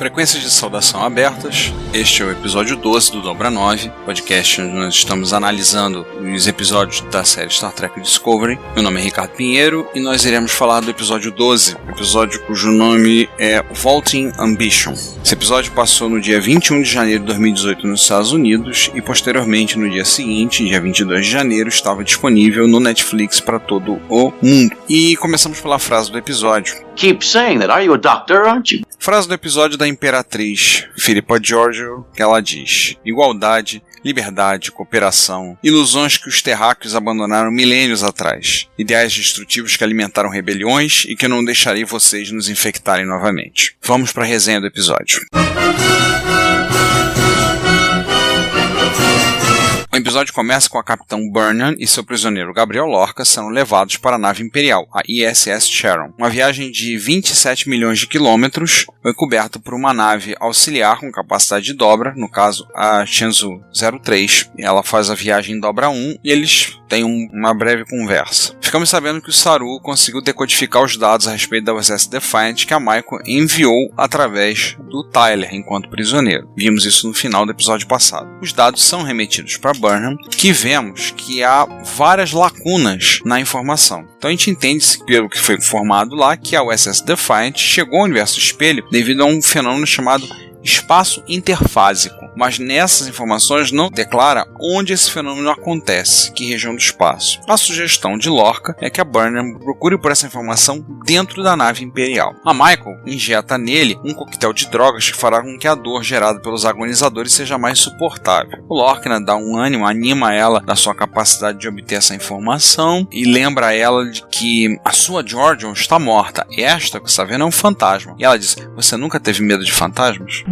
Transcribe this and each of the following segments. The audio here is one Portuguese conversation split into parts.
Frequências de saudação abertas, este é o episódio 12 do Dobra 9, podcast onde nós estamos analisando os episódios da série Star Trek Discovery. Meu nome é Ricardo Pinheiro e nós iremos falar do episódio 12, episódio cujo nome é Vaulting Ambition. Esse episódio passou no dia 21 de janeiro de 2018 nos Estados Unidos e posteriormente no dia seguinte, dia 22 de janeiro, estava disponível no Netflix para todo o mundo. E começamos pela frase do episódio. Keep saying that. Are you a doctor, aren't you? Frase do episódio da Imperatriz Philippa Georgiou, que ela diz: igualdade, liberdade, cooperação, ilusões que os terráqueos abandonaram milênios atrás, ideais destrutivos que alimentaram rebeliões e que eu não deixarei vocês nos infectarem novamente. Vamos para a resenha do episódio. O episódio começa com a Capitã Burnham e seu prisioneiro Gabriel Lorca sendo levados para a nave imperial, a ISS Sharon. Uma viagem de 27 milhões de quilômetros foi coberta por uma nave auxiliar com capacidade de dobra, no caso a Shenzhou 03. Ela faz a viagem em dobra 1 e eles têm uma breve conversa. Ficamos sabendo que o Saru conseguiu decodificar os dados a respeito da USS Defiant que a Michael enviou através do Tyler enquanto prisioneiro. Vimos isso no final do episódio passado. Os dados são remetidos para Burnham, que vemos que há várias lacunas na informação. Então a gente entende, pelo que foi informado lá, que a USS Defiant chegou ao universo espelho devido a um fenômeno chamado espaço interfásico, mas nessas informações não declara onde esse fenômeno acontece, que região do espaço. A sugestão de Lorca é que a Burnham procure por essa informação dentro da nave imperial. A Michael injeta nele um coquetel de drogas que fará com que a dor gerada pelos agonizadores seja mais suportável. O Lorca dá um ânimo, anima ela da sua capacidade de obter essa informação e lembra ela de que a sua Georgiou está morta. Esta que está vendo é um fantasma. E ela diz: você nunca teve medo de fantasmas?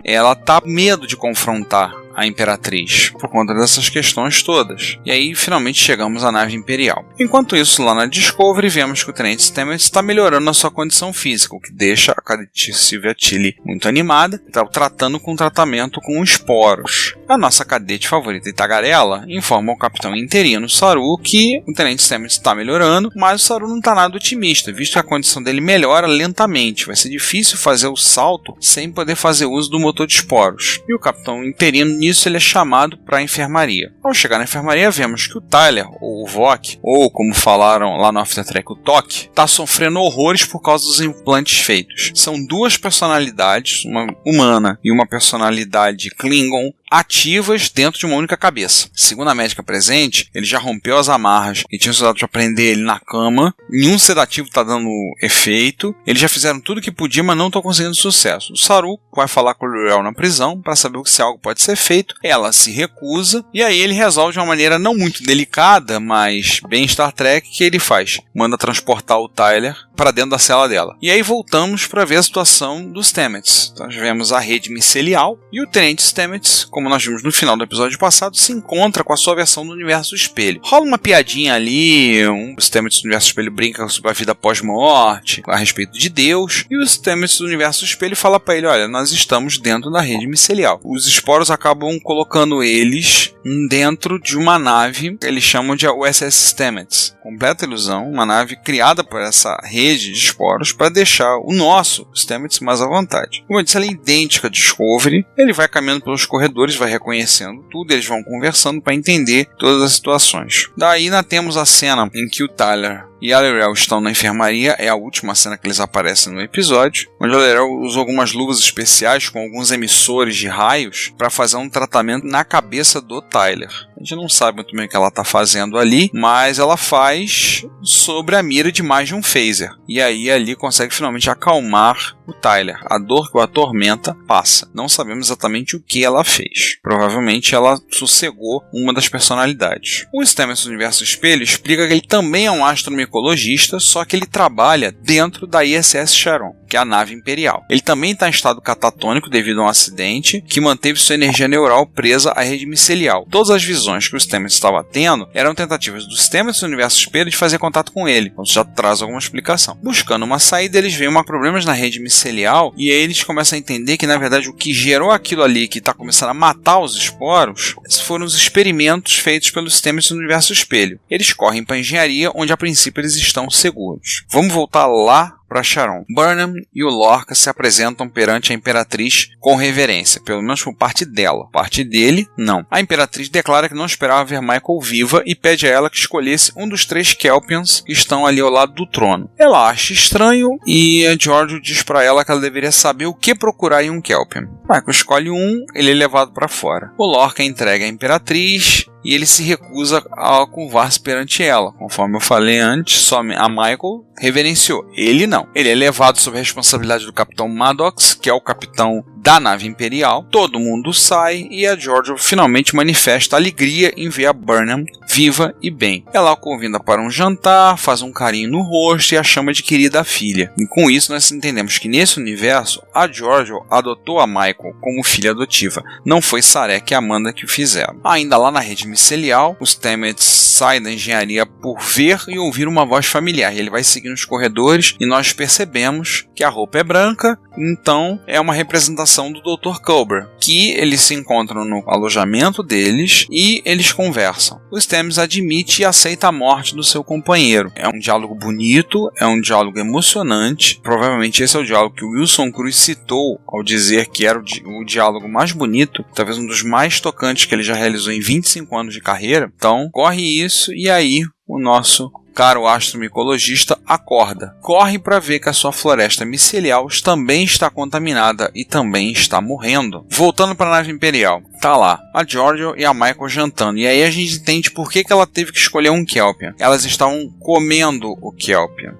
Ela tá com medo de confrontar a Imperatriz, por conta dessas questões todas. E aí, finalmente, chegamos à nave imperial. Enquanto isso, lá na Discovery, vemos que o Tenente Stamets está melhorando a sua condição física, o que deixa a cadete Sylvia Tilly muito animada, está tratando com tratamento com esporos. A nossa cadete favorita e tagarela informa ao capitão interino Saru que o Tenente Stamets está melhorando, mas o Saru não está nada otimista, visto que a condição dele melhora lentamente. Vai ser difícil fazer o salto sem poder fazer uso do motor de esporos. E o capitão interino nisso ele é chamado para a enfermaria. Ao chegar na enfermaria, vemos que o Tyler, ou o Vok, ou como falaram lá no After Trek, o Tok, está sofrendo horrores por causa dos implantes feitos. São duas personalidades, uma humana e uma personalidade Klingon, ativas dentro de uma única cabeça. Segundo a médica presente, ele já rompeu as amarras e tinha usado para prender ele na cama. Nenhum sedativo está dando efeito. Eles já fizeram tudo o que podia, mas não estão conseguindo sucesso. O Saru vai falar com o L'Rell na prisão para saber se algo pode ser feito. Ela se recusa e aí ele resolve de uma maneira não muito delicada, mas bem Star Trek, que ele faz. Manda transportar o Tyler para dentro da cela dela. E aí voltamos para ver a situação dos Stamets. Então, nós vemos a rede micelial e o Tenente Stamets, como nós vimos no final do episódio passado, se encontra com a sua versão do universo espelho. Rola uma piadinha ali, o Stamets do universo espelho brinca sobre a vida pós-morte, a respeito de Deus, e o Stamets do universo espelho fala para ele: olha, nós estamos dentro da rede micelial. Os esporos acabam colocando eles dentro de uma nave que eles chamam de USS Stamets. Completa ilusão, uma nave criada por essa rede de esporos para deixar o nosso Stamets mais à vontade. Como eu disse, ela é idêntica a Discovery. Ele vai caminhando pelos corredores, vai reconhecendo tudo, eles vão conversando para entender todas as situações. Daí nós temos a cena em que o Tyler e a L'Rell estão na enfermaria, é a última cena que eles aparecem no episódio, onde a L'Rell usa algumas luvas especiais com alguns emissores de raios para fazer um tratamento na cabeça do Tyler. A gente não sabe muito bem o que ela está fazendo ali, mas ela faz sobre a mira de mais de um phaser. E aí ali consegue finalmente acalmar o Tyler. A dor que o atormenta passa. Não sabemos exatamente o que ela fez. Provavelmente ela sossegou uma das personalidades. O Stamets do Universo Espelho explica que ele também é um astromicologista, só que ele trabalha dentro da ISS Sharon, que é a nave imperial. Ele também está em estado catatônico devido a um acidente que manteve sua energia neural presa à rede micelial. Todas as visões que o Stamets estava tendo eram tentativas do Stamets do Universo Espelho de fazer contato com ele. Então já traz alguma explicação. Buscando uma saída, eles veem problemas na rede micelial e aí eles começam a entender que na verdade o que gerou aquilo ali que está começando a matar os esporos foram os experimentos feitos pelos Stamets do Universo Espelho. Eles correm para a engenharia, onde a princípio eles estão seguros. Vamos voltar lá para Sharon. Burnham e o Lorca se apresentam perante a Imperatriz com reverência, pelo menos por parte dela. Parte dele, não. A Imperatriz declara que não esperava ver Michael viva e pede a ela que escolhesse um dos 3 Kelpians que estão ali ao lado do trono. Ela acha estranho e a Georgiou diz para ela que ela deveria saber o que procurar em um Kelpian. Michael escolhe um, ele é levado para fora. O Lorca entrega a Imperatriz e ele se recusa a curvar-se perante ela. Conforme eu falei antes, só a Michael reverenciou. Ele não. Ele é levado sob a responsabilidade do Capitão Maddox, que é o capitão da nave imperial. Todo mundo sai e a Georgiou finalmente manifesta alegria em ver a Burnham viva e bem. Ela a convida para um jantar, faz um carinho no rosto e a chama de querida filha. E com isso nós entendemos que nesse universo a Georgiou adotou a Michael como filha adotiva. Não foi Sarek e Amanda que o fizeram. Ainda lá na rede micelial, os Stamets saem da engenharia por ver e ouvir uma voz familiar. Ele vai seguindo os corredores e nós percebemos que a roupa é branca, então é uma representação do Dr. Culber, que eles se encontram no alojamento deles e eles conversam. O Stamets admite e aceita a morte do seu companheiro. É um diálogo bonito, é um diálogo emocionante. Provavelmente esse é o diálogo que o Wilson Cruz citou ao dizer que era o diálogo mais bonito, talvez um dos mais tocantes que ele já realizou em 25 anos de carreira. Então, corre isso e aí o nosso caro astromicologista acorda. Corre para ver que a sua floresta micelial também está contaminada e também está morrendo. Voltando para a nave imperial, tá lá a Georgiou e a Michael jantando. E aí a gente entende por que ela teve que escolher um Kelpian. Elas estavam comendo o Kelpian.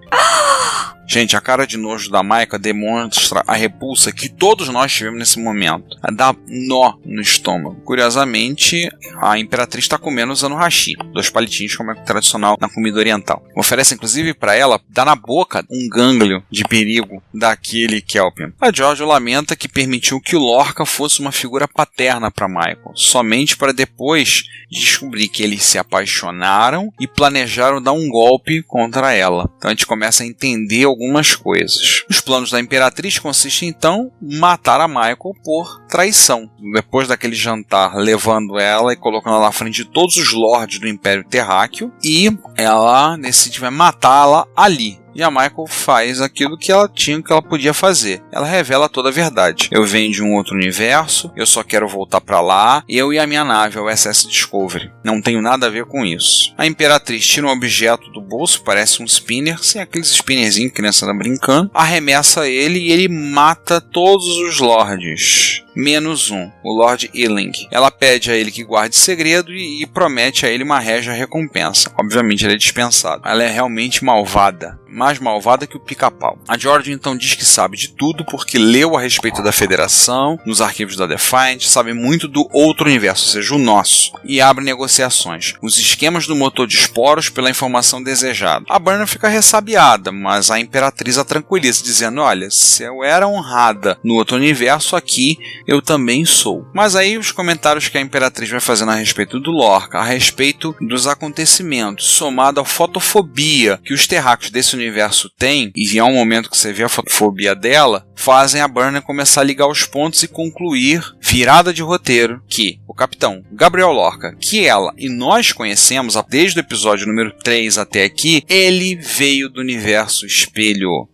Gente, a cara de nojo da Michael demonstra a repulsa que todos nós tivemos nesse momento. Dá nó no estômago. Curiosamente, a Imperatriz está comendo usando hashi, 2 palitinhos como é tradicional na comida oriental. Oferece inclusive para ela dar na boca um gânglio de perigo daquele Kelpian. A Georgiou lamenta que permitiu que o Lorca fosse uma figura paterna para Michael, somente para depois descobrir que eles se apaixonaram e planejaram dar um golpe contra ela. Então a gente começa a entender algumas coisas. Os planos da Imperatriz consistem então em matar a Michael por traição. Depois daquele jantar, levando ela e colocando ela na frente de todos os lords do Império Terráqueo, e ela decide matá-la ali. E a Michael faz aquilo que ela tinha, que ela podia fazer. Ela revela toda a verdade. Eu venho de um outro universo, eu só quero voltar pra lá, eu e a minha nave, a USS Discovery. Não tenho nada a ver com isso. A Imperatriz tira um objeto do bolso, parece um spinner, sem aqueles spinnerzinhos que a criança anda brincando, arremessa ele e ele mata todos os lords. Menos um, o Lord Ealing. Ela pede a ele que guarde segredo e promete a ele uma régia recompensa. Obviamente ele é dispensado. Ela é realmente malvada. Mais malvada que o pica-pau. A Georgiou então diz que sabe de tudo porque leu a respeito da Federação, nos arquivos da Defiant, sabe muito do outro universo, ou seja, o nosso, e abre negociações. Os esquemas do motor de esporos pela informação desejada. A Burnham fica ressabiada, mas a Imperatriz a tranquiliza, dizendo, olha, se eu era honrada no outro universo, aqui eu também sou. Mas aí os comentários que a Imperatriz vai fazendo a respeito do Lorca, a respeito dos acontecimentos, somado à fotofobia que os terráqueos desse universo têm, e há um momento que você vê a fotofobia dela, fazem a Burnham começar a ligar os pontos e concluir, virada de roteiro, que o capitão Gabriel Lorca, que ela e nós conhecemos desde o episódio número 3 até aqui, ele veio do universo espelho.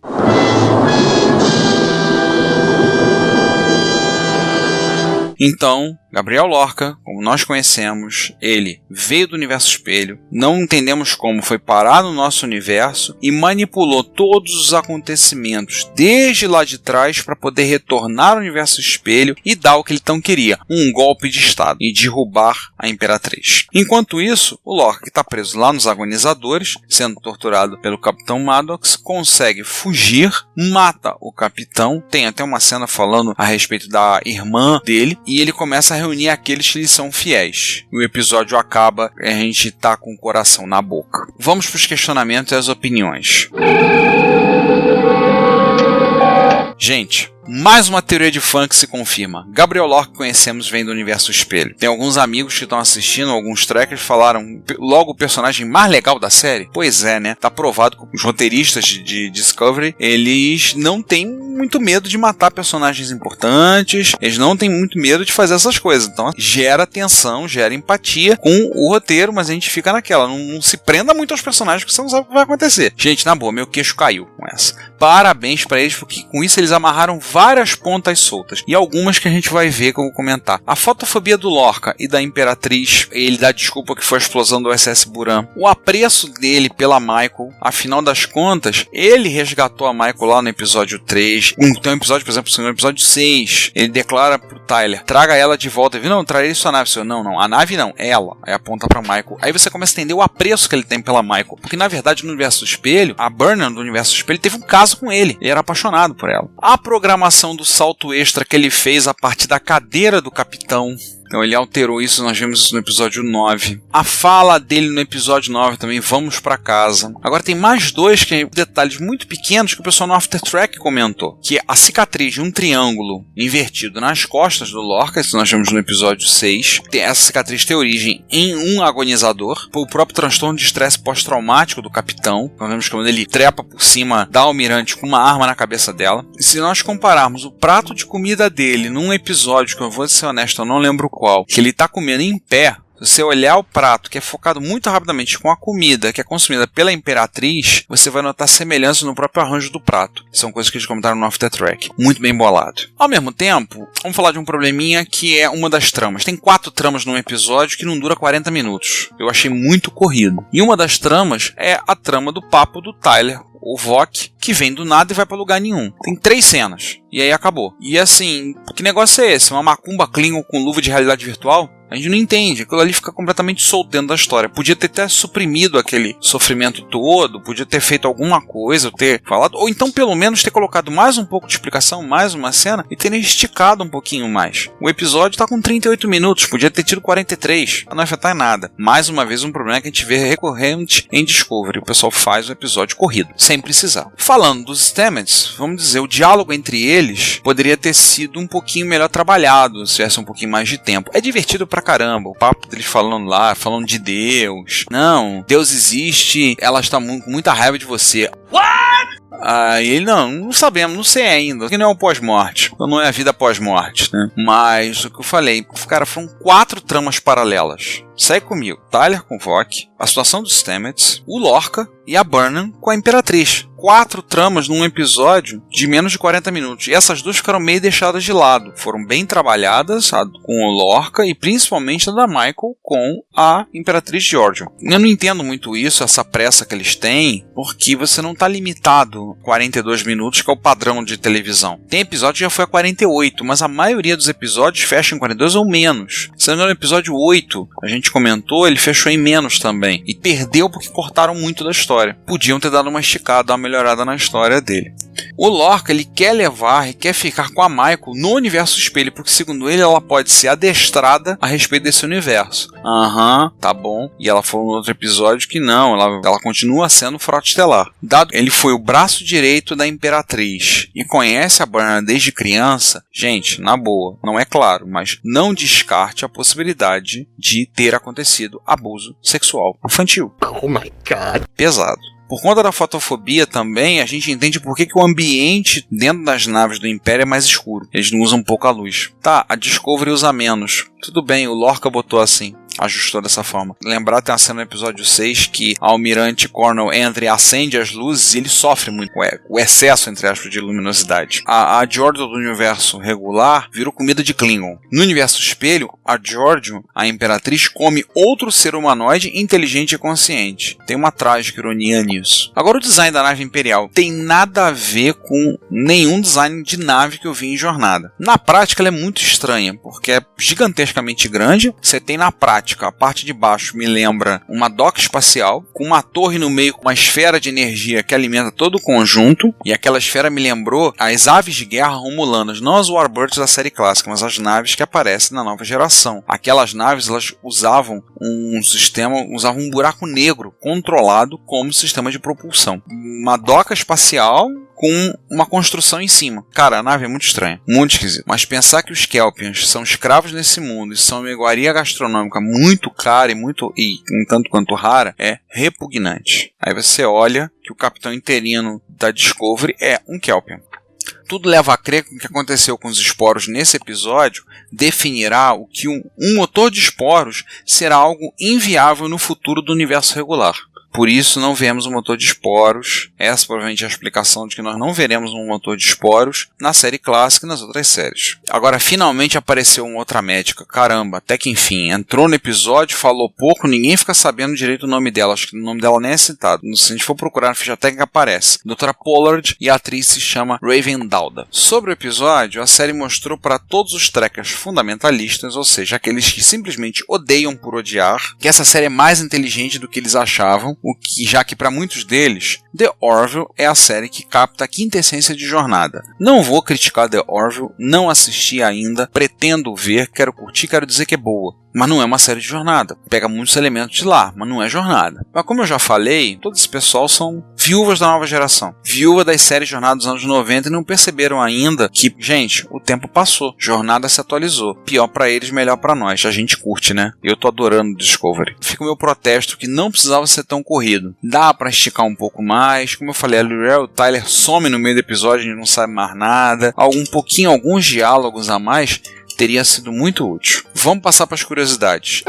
Então, Gabriel Lorca, como nós conhecemos, ele veio do universo espelho, não entendemos como foi parar no nosso universo e manipulou todos os acontecimentos desde lá de trás para poder retornar ao universo espelho e dar o que ele tão queria, um golpe de estado e derrubar a Imperatriz. Enquanto isso, o Lorca, que está preso lá nos agonizadores, sendo torturado pelo Capitão Maddox, consegue fugir, mata o capitão, tem até uma cena falando a respeito da irmã dele, e ele começa a reunir aqueles que lhe são fiéis. O episódio acaba e a gente tá com o coração na boca. Vamos para os questionamentos e as opiniões. Gente, Mais uma teoria de fã que se confirma. Gabriel Lorca que conhecemos vem do universo espelho. Tem alguns amigos que estão assistindo, alguns trackers falaram logo o personagem mais legal da série. Pois é, né? Tá provado que os roteiristas de Discovery, eles não têm muito medo de matar personagens importantes, eles não têm muito medo de fazer essas coisas. Então gera tensão, gera empatia com o roteiro, mas a gente fica naquela. Não se prenda muito aos personagens porque você não sabe o que vai acontecer. Gente, na boa, meu queixo caiu com essa. Parabéns pra eles, porque com isso eles amarraram várias pontas soltas. E algumas que a gente vai ver, que eu vou comentar. A fotofobia do Lorca e da Imperatriz, ele dá desculpa que foi a explosão do SS Buran. O apreço dele pela Michael, afinal das contas, ele resgatou a Michael lá no episódio 3. Tem um episódio, por exemplo, no episódio 6, ele declara pro Tyler, traga ela de volta. Ele, não, trarei sua nave. Eu, não, a nave não, ela. Aí aponta pra Michael. Aí você começa a entender o apreço que ele tem pela Michael. Porque na verdade no universo do espelho, a Burnham do universo do espelho teve um caso com ele. Ele era apaixonado por ela. A programação do salto extra que ele fez a partir da cadeira do capitão. Então ele alterou isso, nós vimos isso no episódio 9. A fala dele no episódio 9 também, vamos pra casa. Agora tem mais dois detalhes muito pequenos que o pessoal no After Track comentou. Que é a cicatriz de um triângulo invertido nas costas do Lorca, isso nós vimos no episódio 6. Essa cicatriz tem origem em um agonizador, o próprio transtorno de estresse pós-traumático do capitão. Nós vemos quando ele trepa por cima da almirante com uma arma na cabeça dela. E se nós compararmos o prato de comida dele num episódio, que eu vou ser honesto, eu não lembro qual, que ele está comendo em pé, se você olhar o prato, que é focado muito rapidamente com a comida que é consumida pela Imperatriz, você vai notar semelhanças no próprio arranjo do prato. São coisas que eles comentaram no After Track. Muito bem bolado. Ao mesmo tempo, vamos falar de um probleminha que é uma das tramas. Tem 4 tramas num episódio que não dura 40 minutos. Eu achei muito corrido. E uma das tramas é a trama do papo do Tyler, o Vok, que vem do nada e vai pra lugar nenhum. Tem 3 cenas. E aí acabou. E assim, que negócio é esse? Uma macumba Klingon com luva de realidade virtual? A gente não entende. Aquilo ali fica completamente solto dentro da história. Podia ter até suprimido aquele sofrimento todo, podia ter feito alguma coisa, ter falado, ou então pelo menos ter colocado mais um pouco de explicação, mais uma cena, e ter esticado um pouquinho mais. O episódio tá com 38 minutos, podia ter tido 43. Não afetar em nada. Mais uma vez um problema que a gente vê recorrente em Discovery. O pessoal faz o episódio corrido, sem precisar. Falando dos Stamets, vamos dizer, o diálogo entre eles poderia ter sido um pouquinho melhor trabalhado, se tivesse um pouquinho mais de tempo. É divertido pra caramba, o papo deles falando lá, falando de Deus. Não, Deus existe, ela está com muita raiva de você. What? Ele não sabemos, não sei ainda, que não é o pós-morte, não é a vida pós-morte, né? Mas o que eu falei, cara, foram 4 tramas paralelas. Segue comigo, Tyler com o Vok, a situação dos Stamets, o Lorca e a Burnham com a Imperatriz. 4 tramas num episódio de menos de 40 minutos. E essas duas ficaram meio deixadas de lado. Foram bem trabalhadas, a com o Lorca e principalmente a da Michael com a Imperatriz Georgiou. Eu não entendo muito isso, essa pressa que eles têm, porque você não está limitado a 42 minutos, que é o padrão de televisão. Tem episódio que já foi a 48, mas a maioria dos episódios fecha em 42 ou menos. Se não me engano, no episódio 8, a gente comentou, ele fechou em menos também. E perdeu porque cortaram muito da história. Podiam ter dado uma esticada, uma melhorada na história dele. O Lorca, ele quer levar e quer ficar com a Michael no universo espelho, porque segundo ele, ela pode ser adestrada a respeito desse universo. Tá bom. E ela falou no outro episódio que não, ela continua sendo frota estelar. Dado ele foi o braço direito da Imperatriz e conhece a Burnham desde criança, gente, na boa, não é claro, mas não descarte a possibilidade de ter acontecido abuso sexual infantil. Oh my God. Pesado. Por conta da fotofobia também, a gente entende por que o ambiente dentro das naves do Império é mais escuro. Eles não usam pouca luz. Tá, a Discovery usa menos. Tudo bem, o Lorca botou assim. Ajustou dessa forma. Lembrar, tem uma cena no episódio 6 que a almirante Cornell entra e acende as luzes e ele sofre muito o excesso, entre aspas, de luminosidade. A Georgiou do universo regular virou comida de Klingon. No universo espelho, a Georgiou, a Imperatriz, come outro ser humanoide inteligente e consciente. Tem uma trágica ironia nisso. Agora, o design da nave imperial tem nada a ver com nenhum design de nave que eu vi em Jornada. Na prática, ela é muito estranha, porque é gigantescamente grande. Você tem na prática, a parte de baixo me lembra uma doca espacial, com uma torre no meio, com uma esfera de energia que alimenta todo o conjunto, e aquela esfera me lembrou as aves de guerra romulanas, não as Warbirds da série clássica, mas as naves que aparecem na nova geração. Aquelas naves, elas usavam um buraco negro controlado como sistema de propulsão. Uma doca espacial com uma construção em cima. Cara, a nave é muito estranha, muito esquisita. Mas pensar que os Kelpians são escravos nesse mundo e são uma iguaria gastronômica muito cara e um tanto quanto rara é repugnante. Aí você olha que o capitão interino da Discovery é um Kelpian. Tudo leva a crer que o que aconteceu com os esporos nesse episódio definirá o que um motor de esporos será algo inviável no futuro do universo regular. Por isso não vemos um motor de esporos. Essa provavelmente é a explicação de que nós não veremos um motor de esporos na série clássica e nas outras séries. Agora, finalmente apareceu uma outra médica. Caramba, até que enfim. Entrou no episódio, falou pouco, ninguém fica sabendo direito o nome dela. Acho que o nome dela nem é citado. Se a gente for procurar na ficha técnica, aparece. Dra. Pollard, e a atriz se chama Raven Dowda. Sobre o episódio, a série mostrou para todos os trekkers fundamentalistas, ou seja, aqueles que simplesmente odeiam por odiar, que essa série é mais inteligente do que eles achavam. Já que para muitos deles, The Orville é a série que capta a quintessência de jornada. Não vou criticar The Orville, não assisti ainda, pretendo ver, quero curtir, quero dizer que é boa. Mas não é uma série de jornada. Pega muitos elementos de lá, mas não é jornada. Mas como eu já falei, todo esse pessoal são viúvas da nova geração. Viúva das séries jornada dos anos 90 e não perceberam ainda que, gente, o tempo passou. Jornada se atualizou. Pior pra eles, melhor pra nós. A gente curte, né? Eu tô adorando Discovery. Fica o meu protesto que não precisava ser tão corrido. Dá pra esticar um pouco mais. Como eu falei, a Lurel e o Tyler some no meio do episódio, a gente não sabe mais nada. Alguns diálogos a mais teria sido muito útil. Vamos passar para as curiosidades.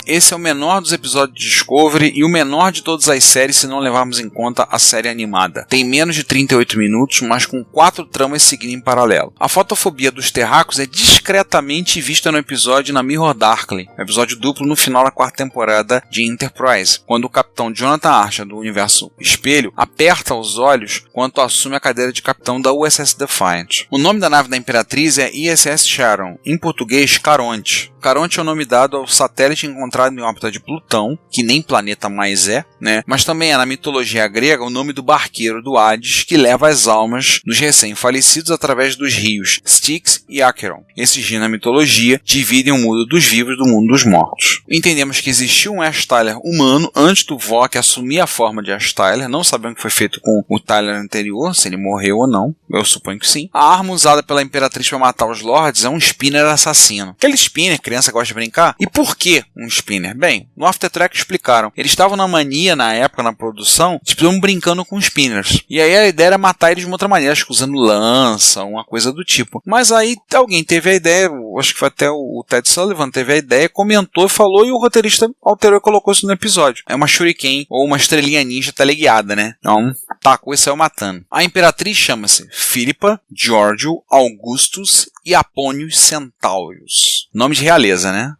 Esse é o menor dos episódios de Discovery e o menor de todas as séries se não levarmos em conta a série animada. Tem menos de 38 minutos, mas com 4 tramas seguindo em paralelo. A fotofobia dos terráqueos é discretamente vista no episódio na Mirror Darkly, episódio duplo no final da 4ª temporada de Enterprise, quando o capitão Jonathan Archer do universo Espelho aperta os olhos quando assume a cadeira de capitão da USS Defiant. O nome da nave da Imperatriz é ISS Sharon, em português Caronte. Caronte é o nome dado ao satélite encontrado em órbita de Plutão, que nem planeta mais é, né? Mas também é na mitologia grega o nome do barqueiro do Hades que leva as almas dos recém-falecidos através dos rios Styx e Acheron. Esses rios na mitologia dividem o mundo dos vivos do mundo dos mortos. Entendemos que existiu um Ash Tyler humano antes do Voq assumir a forma de Ash Tyler. Não sabemos o que foi feito com o Tyler anterior, se ele morreu ou não. Eu suponho que sim. A arma usada pela Imperatriz para matar os Lords é um spinner assassino. Aquele spinner, criança gosta de brincar? E por que um spinner? Bem, no After Track explicaram. Eles estavam na mania, na época, na produção, eles estavam brincando com spinners. E aí a ideia era matar eles de uma outra maneira, acho que usando lança, uma coisa do tipo. Mas aí alguém teve a ideia, acho que foi até o Ted Sullivan, teve a ideia, comentou e falou, e o roteirista alterou e colocou isso no episódio. É uma shuriken, ou uma estrelinha ninja teleguiada, né? Então, tacou e saiu matando. A Imperatriz chama-se Philippa Georgiou Augustus e Apônios Centaurius. Nome de realeza, né?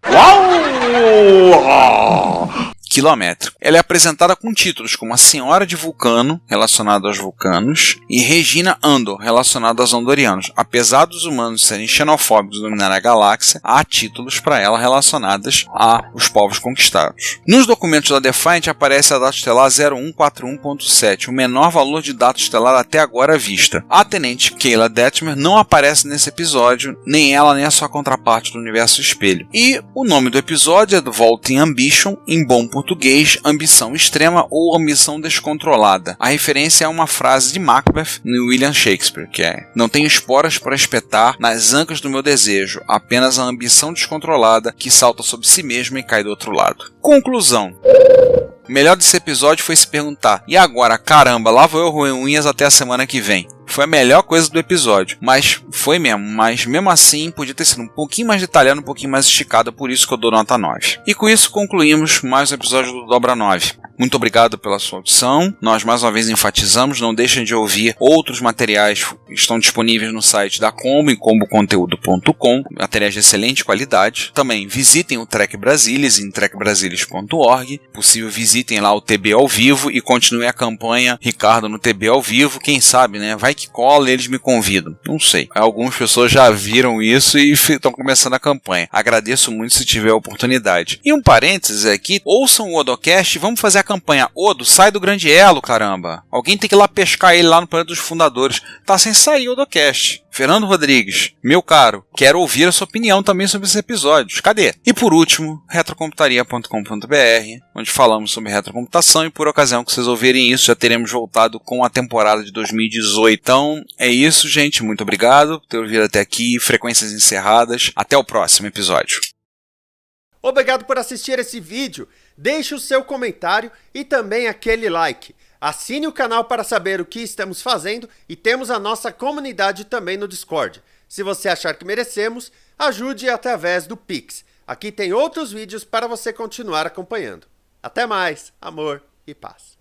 Quilométrico. Ela é apresentada com títulos como a Senhora de Vulcano, relacionado aos vulcanos, e Regina Andor, relacionado aos andorianos. Apesar dos humanos serem xenofóbicos e dominar a galáxia, há títulos para ela relacionados aos povos conquistados. Nos documentos da Defiant aparece a data estelar 0141.7, o menor valor de data estelar até agora vista. A tenente Kayla Detmer não aparece nesse episódio, nem ela nem a sua contraparte do universo Espelho. E o nome do episódio é do Vaulting Ambition, em bom português, ambição extrema ou ambição descontrolada. A referência é uma frase de Macbeth no William Shakespeare, que é: não tenho esporas para espetar nas ancas do meu desejo, apenas a ambição descontrolada que salta sobre si mesma e cai do outro lado. Conclusão. O melhor desse episódio foi se perguntar: e agora, caramba, lá vou eu roer unhas até a semana que vem. Foi a melhor coisa do episódio, mas foi mesmo, mas mesmo assim podia ter sido um pouquinho mais detalhado, um pouquinho mais esticado, por isso que eu dou nota 9. E com isso concluímos mais um episódio do Dobra 9. Muito obrigado pela sua audição. Nós mais uma vez enfatizamos, não deixem de ouvir outros materiais que estão disponíveis no site da Combo, em comboconteúdo.com, materiais de excelente qualidade. Também visitem o Trek Brasilis em trekbrasilis.org. Possível, visitem lá o TB ao vivo e continuem a campanha Ricardo no TB ao vivo. Quem sabe, né? Vai que cola e eles me convidam. Não sei. Algumas pessoas já viram isso e estão começando a campanha. Agradeço muito se tiver a oportunidade. E um parênteses aqui, ouçam o Odocast e vamos fazer a campanha Odo, sai do grande elo, caramba. Alguém tem que ir lá pescar ele lá no Planeta dos Fundadores. Tá sem sair o Odocast. Fernando Rodrigues, meu caro, quero ouvir a sua opinião também sobre esses episódios. Cadê? E por último, retrocomputaria.com.br, onde falamos sobre retrocomputação e por ocasião que vocês ouvirem isso, já teremos voltado com a temporada de 2018. Então, é isso, gente. Muito obrigado por ter ouvido até aqui. Frequências encerradas. Até o próximo episódio. Obrigado por assistir esse vídeo. Deixe o seu comentário e também aquele like. Assine o canal para saber o que estamos fazendo e temos a nossa comunidade também no Discord. Se você achar que merecemos, ajude através do Pix. Aqui tem outros vídeos para você continuar acompanhando. Até mais, amor e paz.